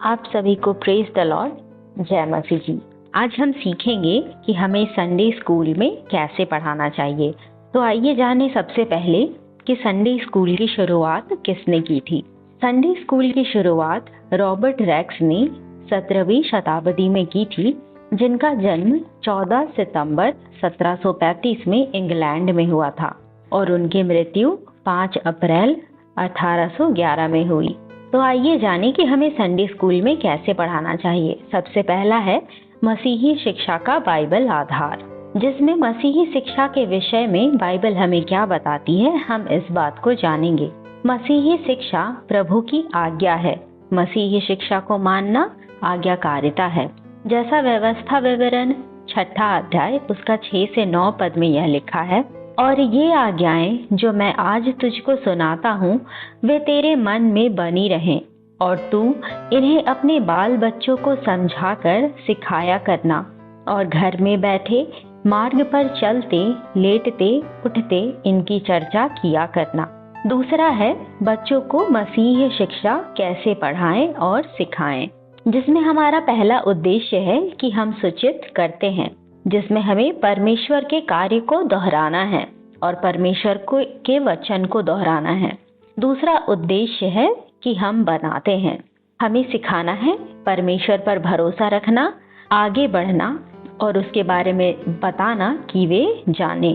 आप सभी को प्रेज द लॉर्ड, जय मसीह जी। आज हम सीखेंगे कि हमें संडे स्कूल में कैसे पढ़ाना चाहिए। तो आइए जाने सबसे पहले कि संडे स्कूल की शुरुआत किसने की थी। संडे स्कूल की शुरुआत रॉबर्ट रेक्स ने 17वीं शताब्दी में की थी, जिनका जन्म 14 सितंबर 1735 में इंग्लैंड में हुआ था और उनकी मृत्यु 5 अप्रैल 1811 में हुई। तो आइए जाने कि हमें संडे स्कूल में कैसे पढ़ाना चाहिए। सबसे पहला है मसीही शिक्षा का बाइबल आधार, जिसमें मसीही शिक्षा के विषय में बाइबल हमें क्या बताती है, हम इस बात को जानेंगे। मसीही शिक्षा प्रभु की आज्ञा है। मसीही शिक्षा को मानना आज्ञाकारिता है। जैसा व्यवस्था विवरण 6 अध्याय उसका 6 से 9 पद में यह लिखा है, और ये आज्ञाएं जो मैं आज तुझको सुनाता हूँ वे तेरे मन में बनी रहें, और तू इन्हें अपने बाल बच्चों को समझाकर सिखाया करना, और घर में बैठे मार्ग पर चलते लेटते उठते इनकी चर्चा किया करना। दूसरा है बच्चों को मसीही शिक्षा कैसे पढ़ाएं और सिखाएं, जिसमें हमारा पहला उद्देश्य है कि हम सूचित करते हैं, जिसमें हमें परमेश्वर के कार्य को दोहराना है और परमेश्वर के वचन को दोहराना है। दूसरा उद्देश्य है कि हम बनाते हैं। हमें सिखाना है परमेश्वर पर भरोसा रखना, आगे बढ़ना और उसके बारे में बताना कि वे जाने।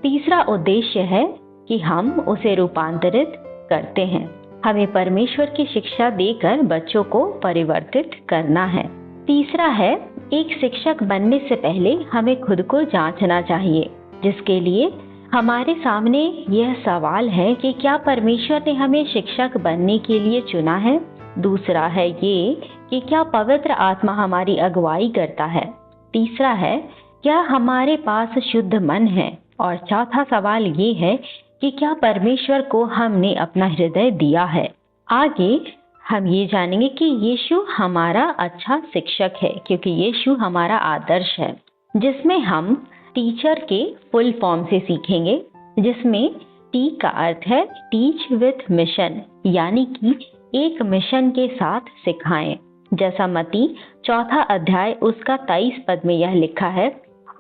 तीसरा उद्देश्य है कि हम उसे रूपांतरित करते हैं। हमें परमेश्वर की शिक्षा देकर बच्चों को परिवर्तित करना है। तीसरा है एक शिक्षक बनने से पहले हमें खुद को जांचना चाहिए, जिसके लिए हमारे सामने यह सवाल है कि क्या परमेश्वर ने हमें शिक्षक बनने के लिए चुना है। दूसरा है ये कि क्या पवित्र आत्मा हमारी अगुवाई करता है। तीसरा है क्या हमारे पास शुद्ध मन है, और चौथा सवाल ये है कि क्या परमेश्वर को हमने अपना हृदय दिया है। आगे हम ये जानेंगे कि यीशु हमारा अच्छा शिक्षक है, क्योंकि यीशु हमारा आदर्श है, जिसमें हम टीचर के फुल फॉर्म से सीखेंगे, जिसमें टी का अर्थ है टीच विथ मिशन, यानी कि एक मिशन के साथ सिखाएं। जैसा मत्ती 4 अध्याय उसका 23 पद में यह लिखा है,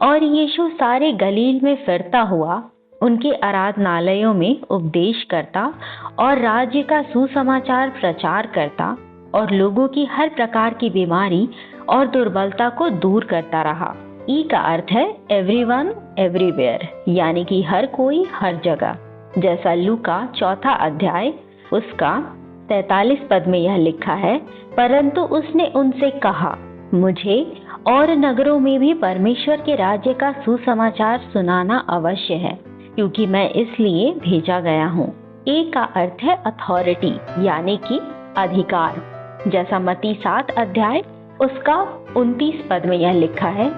और यीशु सारे गलील में फिरता हुआ उनके आराधनालयों में उपदेश करता और राज्य का सुसमाचार प्रचार करता और लोगों की हर प्रकार की बीमारी और दुर्बलता को दूर करता रहा। ई का अर्थ है एवरीवन एवरीवेयर, यानी कि हर कोई हर जगह। जैसा लूका 4 अध्याय उसका 43 पद में यह लिखा है, परंतु उसने उनसे कहा, मुझे और नगरों में भी परमेश्वर के राज्य का सुसमाचार सुनाना अवश्य है, क्योंकि मैं इसलिए भेजा गया हूँ। ए का अर्थ है अथॉरिटी, यानी कि अधिकार। जैसा मत्ती 7 अध्याय उसका 29 पद में यह लिखा है,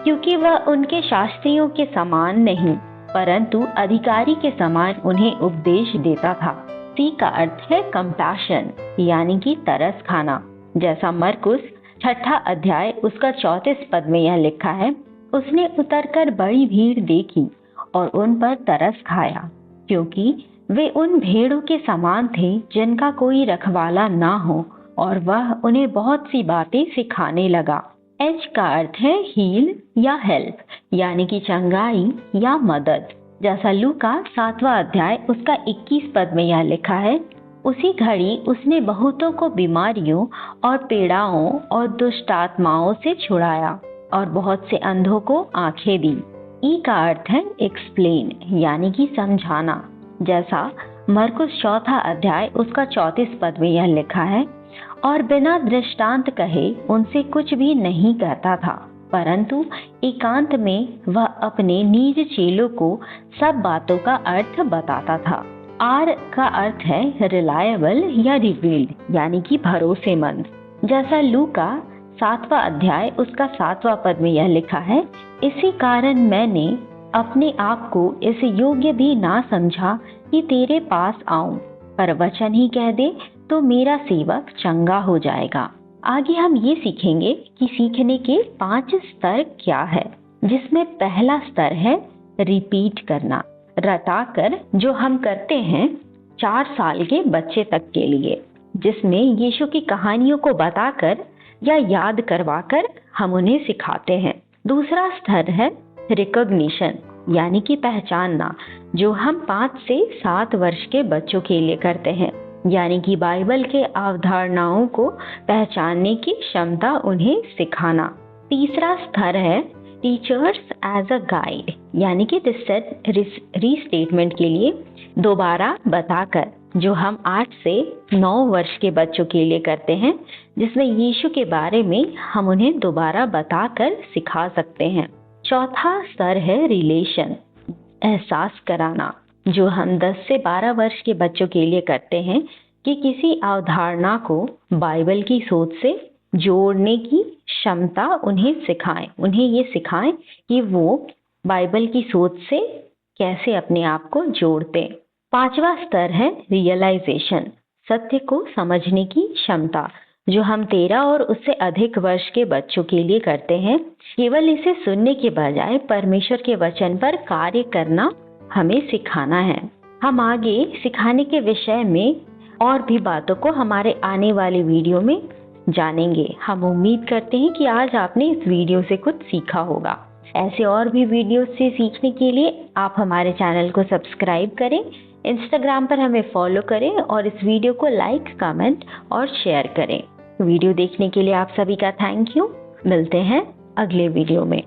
क्योंकि वह उनके शास्त्रियों के समान नहीं, परंतु अधिकारी के समान उन्हें उपदेश देता था। सी का अर्थ है कंपैशन, यानी कि तरस खाना। जैसा मरकुस 6 अध्याय उसका 34 पद में यह लिखा है, उसने उतरकर बड़ी भीड़ देखी और उन पर तरस खाया, क्योंकि वे उन भेड़ों के समान थे जिनका कोई रखवाला ना हो, और वह उन्हें बहुत सी बातें सिखाने लगा। एच का अर्थ है हील या हेल्प, यानी कि चंगाई या मदद। जैसा लूका 7वां अध्याय उसका 21 पद में यह लिखा है, उसी घड़ी उसने बहुतों को बीमारियों और पीड़ाओं और दुष्ट आत्माओं से छुड़ाया और बहुत से अंधों को आंखें दी। ई का अर्थ है एक्सप्लेन, यानी कि समझाना। जैसा मरकुस 4 अध्याय उसका 34 पद में यह लिखा है, और बिना दृष्टांत कहे उनसे कुछ भी नहीं कहता था, परंतु एकांत में वह अपने निज चेलों को सब बातों का अर्थ बताता था। आर का अर्थ है रिलायबल या रिवील्ड, यानी कि भरोसेमंद। जैसा लूका 7वां अध्याय उसका 7वां पद में यह लिखा है, इसी कारण मैंने अपने आप को इस योग्य भी ना समझा कि तेरे पास आऊं, पर वचन ही कह दे तो मेरा सेवक चंगा हो जाएगा। आगे हम ये सीखेंगे कि सीखने के 5 स्तर क्या है, जिसमें पहला स्तर है रिपीट करना, रटाकर, जो हम करते हैं 4 साल के बच्चे तक के लिए। जिसमें यीशु की कहानियों को बताकर या याद करवाकर हम उन्हें सिखाते हैं। दूसरा स्तर है रिकॉग्निशन, यानी कि पहचानना, जो हम 5 से 7 वर्ष के बच्चों के लिए करते हैं, यानी कि बाइबल के अवधारणाओं को पहचानने की क्षमता उन्हें सिखाना। तीसरा स्तर है टीचर्स एज अ गाइड, यानी कि रीस्टेटमेंट के लिए दोबारा बताकर, जो हम 8 से 9 वर्ष के बच्चों के लिए करते हैं, जिसमें यीशु के बारे में हम उन्हें दोबारा बताकर सिखा सकते हैं। चौथा स्तर है रिलेशन, एहसास कराना, जो हम 10 से 12 वर्ष के बच्चों के लिए करते हैं कि किसी अवधारणा को बाइबल की सोच से जोड़ने की क्षमता उन्हें सिखाएं। उन्हें ये सिखाएं कि वो बाइबल की सोच से कैसे अपने आप को जोड़ते। पांचवा स्तर है रियलाइजेशन, सत्य को समझने की क्षमता, जो हम 13 और उससे अधिक वर्ष के बच्चों के लिए करते हैं। केवल इसे सुनने के बजाय परमेश्वर के वचन पर कार्य करना हमें सिखाना है। हम आगे सिखाने के विषय में और भी बातों को हमारे आने वाले वीडियो में जानेंगे। हम उम्मीद करते हैं कि आज आपने इस वीडियो से कुछ सीखा होगा। ऐसे और भी वीडियो से सीखने के लिए आप हमारे चैनल को सब्सक्राइब करें, इंस्टाग्राम पर हमें फॉलो करें और इस वीडियो को लाइक, कमेंट और शेयर करें। वीडियो देखने के लिए आप सभी का थैंक यू। मिलते हैं अगले वीडियो में।